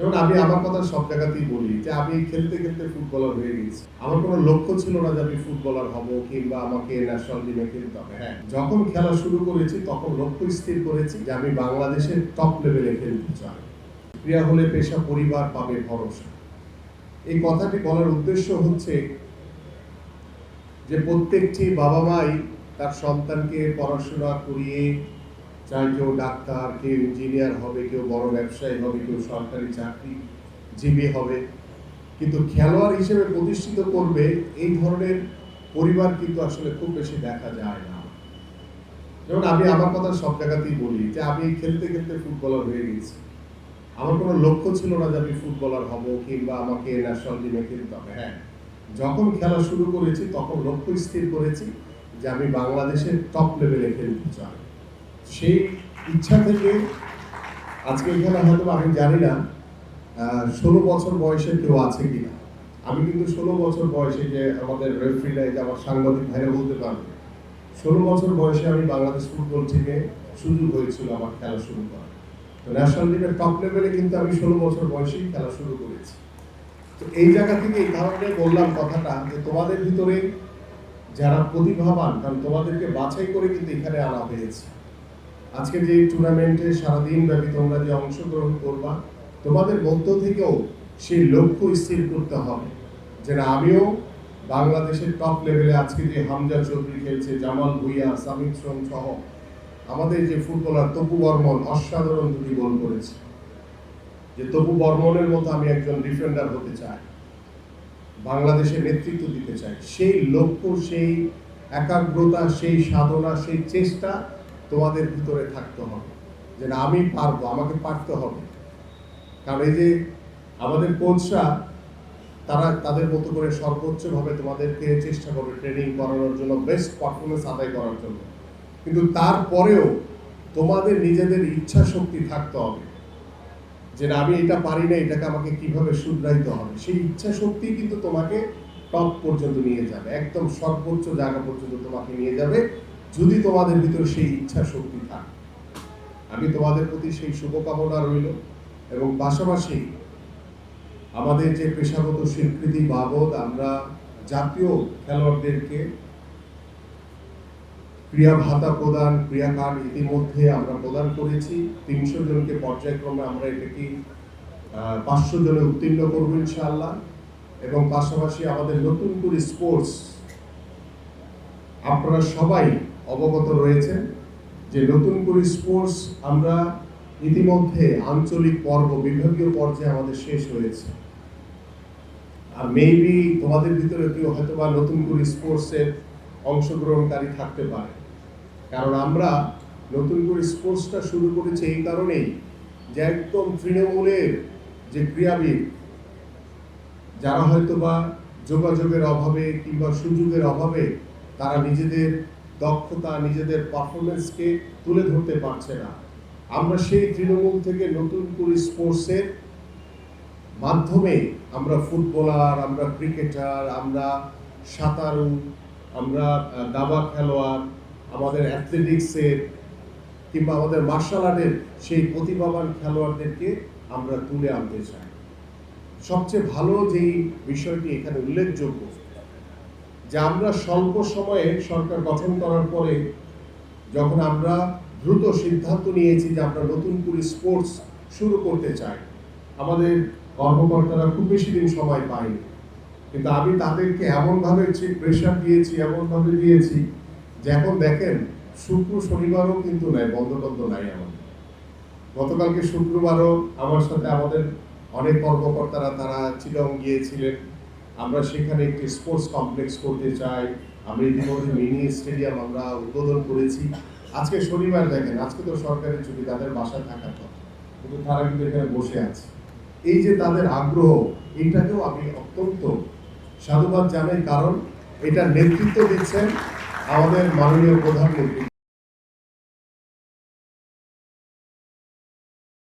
যেমন আমি আমার কথা সব জায়গাতেই বলি যে আমি খেলতে খেলতে ফুটবলার হয়ে গেছি। আমার কোনো লক্ষ্য ছিল না যে আমি ফুটবলার হব কিংবা আমাকে ন্যাশনাল টিমে খেলতে হবে। হ্যাঁ, যখন খেলা শুরু করেছি তখন লক্ষ্য স্থির করেছি যে আমি বাংলাদেশের টপ লেভেলে খেলতে চাই। ক্রীড়া হলে পেশা, পরিবার পাবে ভরসা। এই কথাটি বলার উদ্দেশ্য হচ্ছে যে প্রত্যেকটি বাবা মাই তার সন্তানকে পড়াশোনা করিয়ে, চাই কেউ ডাক্তার, কেউ ইঞ্জিনিয়ার হবে, কেউ বড় ব্যবসায়ী হবে, কেউ সরকারি চাকরিজীবী হবে, কিন্তু খেলোয়াড় হিসেবে প্রতিষ্ঠিত করবে এই ধরনের পরিবার কিন্তু আসলে খুব বেশি দেখা যায় না। যেমন আমি আমার কথা সব জায়গাতেই বলি যে আমি খেলতে খেলতে ফুটবলার হয়ে গেছি। আমার কোনো লক্ষ্য ছিল না যে আমি ফুটবলার হব কিংবা আমাকে ন্যাশনাল টিমে খেলতে হবে। হ্যাঁ, যখন খেলা শুরু করেছি তখন লক্ষ্য স্থির করেছি যে আমি বাংলাদেশের টপ লেভেলে খেলতে চাই। সেই ইচ্ছা থেকে আজকে এখানে হয়তো আমি জানি না 16 বছর বয়সে কেউ আছে কিনা। আমি কিন্তু 16 বছর বয়সে, যে আমাদের রেফারিরা, যে আমার সাংবাদিক ভাইরা বলতে পারবে, 16 বছর বয়সে আমি বাংলাদেশ ফুটবল টিমে সুযোগ হয়েছিল আমার খেলা শুরু করা। তো ন্যাশনাল টিমের টপ লেভেলে কিন্তু আমি 16 বছর বয়সেই খেলা শুরু করেছি। তো এই জায়গা থেকে এই কারণে বললাম কথাটা যে তোমাদের ভিতরে যারা প্রতিভাবান, কারণ তোমাদেরকে বাছাই করে কিন্তু এখানে আনা হয়েছে। আজকে যে টুর্নামেন্টে সারাদিন ব্যাপী তোমরা যে অংশগ্রহণ করবা, তোমাদের মধ্য থেকেও সেই লক্ষ্য স্থির করতে হবে যে না, আমিও বাংলাদেশের টপ লেভেলে, আজকে যে হামজা চৌধুরী খেলছে, জামাল ভুইয়া, সামিত সোম সহ আমাদের যে ফুটবলার তপু বর্মন অসাধারণ দুটি গোল করেছে, যে তপু বর্মনের মতো আমি একজন ডিফেন্ডার হতে চাই, বাংলাদেশের নেতৃত্ব দিতে চাই। সেই লক্ষ্য, সেই একাগ্রতা, সেই সাধনা, সেই চেষ্টা তোমাদের ভিতরে থাকতে হবে যে না, আমি পারবো, আমাকে পারতে হবে। কারণ এই যে আমাদের কোচরা, তারা তাদের মতো করে সর্বোচ্চভাবে তোমাদেরকে চেষ্টা করবে ট্রেনিং করানোর জন্য, বেস্ট পারফরমেন্স আদায় করার জন্য, কিন্তু তারপরেও তোমাদের নিজেদের ইচ্ছা শক্তি থাকতে হবে যে না, আমি এটা পারি না, এটাকে আমাকে কিভাবে শুধরাইতে হবে। সেই ইচ্ছা শক্তি কিন্তু তোমাকে টপ পর্যন্ত নিয়ে যাবে, একদম সর্বোচ্চ জায়গা পর্যন্ত তোমাকে নিয়ে যাবে, যদি তোমাদের ভিতরে সেই ইচ্ছা শক্তি থাকে। আমি তোমাদের প্রতি সেই শুভকামনা রইল। এবং পাশাপাশি আমাদের যে পেশাগত স্বীকৃতি বাবদ আমরা জাতীয় খেলোয়াড়দেরকে ক্রিয়া ভাতা প্রদান, ক্রিয়া কার্ড ইতিমধ্যে আমরা প্রদান করেছি। 300 জনকে পর্যায়ক্রমে আমরা এটাকে 500 জনে উত্তীর্ণ করবো ইনশাআল্লাহ। এবং পাশাপাশি আমাদের নতুন করে স্পোর্টস, আপনারা সবাই অবগত রয়েছেন যে নতুন করে স্পোর্টস আমরা ইতিমধ্যে আঞ্চলিক পর্ব, বিভাগীয় পর্যায়ে আমাদের শেষ হয়েছে। আর মেবি তোমাদের ভিতরে কেউ হয়তো বা নতুন করে স্পোর্টসের অংশগ্রহণকারী থাকতে পারে, কারণ আমরা নতুন করে স্পোর্টসটা শুরু করেছি এই কারণেই যে একদম তৃণমূলের যে ক্রীড়াবিদ, যারা হয়তো বা যোগাযোগের অভাবে কিংবা সুযোগের অভাবে তারা নিজেদের দক্ষতা, নিজেদের পারফরমেন্সকে তুলে ধরতে পারছে না, আমরা সেই তৃণমূল থেকে নতুন করে স্পোর্টসের মাধ্যমে আমরা ফুটবলার, আমরা ক্রিকেটার, আমরা সাঁতারু, আমরা দাবা খেলোয়াড়, আমাদের অ্যাথলেটিক্সের কিংবা আমাদের মার্শাল আর্টের সেই প্রতিভাবান খেলোয়াড়দেরকে আমরা তুলে আনতে চাই। সবচেয়ে ভালো যেই বিষয়টি এখানে উল্লেখযোগ্য যে আমরা স্বল্প সময়ে সরকার গঠন করার পরে যখন আমরা দ্রুত সিদ্ধান্ত নিয়েছি যে আমরা নতুন করে স্পোর্টস শুরু করতে চাই, আমাদের কর্মকর্তারা খুব বেশি দিন সময় পায়নি, কিন্তু আমি তাদেরকে এমনভাবে প্রেশার দিয়েছি, এমনভাবে দিয়েছি যে এখন দেখেন শুক্র শনিবারও কিন্তু নাই, বন্ধ নাই আমাদের। গতকালকে শুক্রবারও আমার সাথে আমাদের অনেক কর্মকর্তারা তারা চিটং গিয়েছিলেন। আমরা সেখানে একটি স্পোর্টস কমপ্লেক্স করতে চাই, আমরা ইতিমধ্যে মিনি স্টেডিয়াম আমরা উদ্বোধন করেছি। আজকে শনিবার, দেখেন আজকে তো সরকারি ছুটি, তাদের বাসায় থাকার কথা, কিন্তু তারা কিন্তু এখানে বসে আছে। এই যে তাদের আগ্রহ, এইটাকেও আমি অত্যন্ত সাধুবাদ জানাই, কারণ এটা নেতৃত্ব দিচ্ছেন আমাদের মাননীয় প্রধানমন্ত্রী।